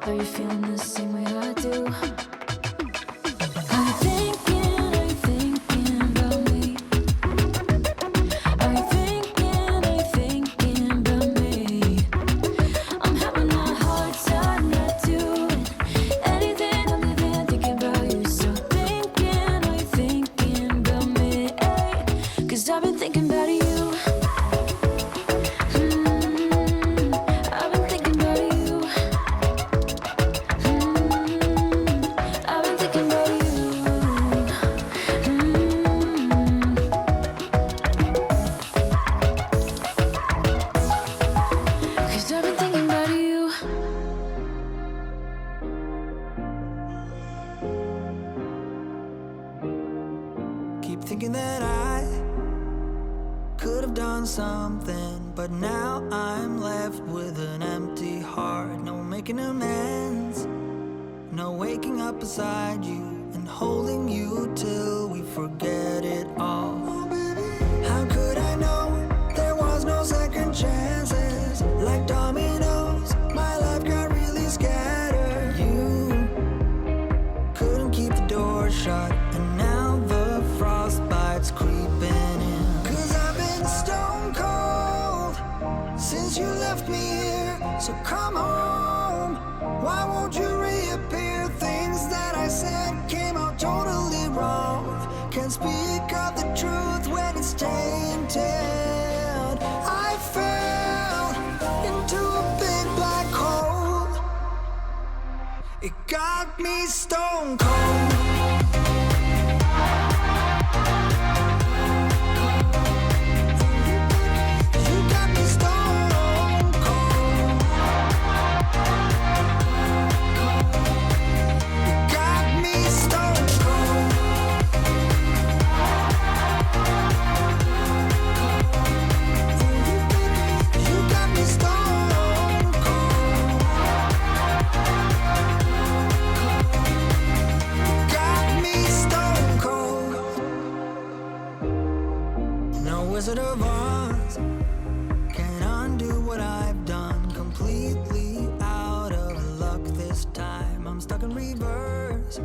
Are you feeling the same way I do? Are you thinking about me? Are you thinking about me? I'm having a hard time not doing anything other than thinking about you. So are you thinking about me? 'Cause I've been thinking about you. I've been thinking about you. I've been thinking about you. 'Cause I've been thinking about you. Keep thinking that I could have done something, but now I'm left with an empty heart. No making amends, no waking up beside you and holding you till we forget it all. How could I know there was no second chances? Like dominoes, my life got really scattered. You couldn't keep the door shut, and now the frostbite's creeping in. 'Cause I've been stone cold since you left me here. So come home, why won't you reappear? Things that I said came out totally wrong. Can't speak of the truth when it's tainted. I fell into a big black hole. It got me stone cold. You got me stone cold. You got me stone cold. You got me stone cold. Got me stone cold. No Wizard of Oz can undo what I've done. Completely out of luck this time. I'm stuck in reverse.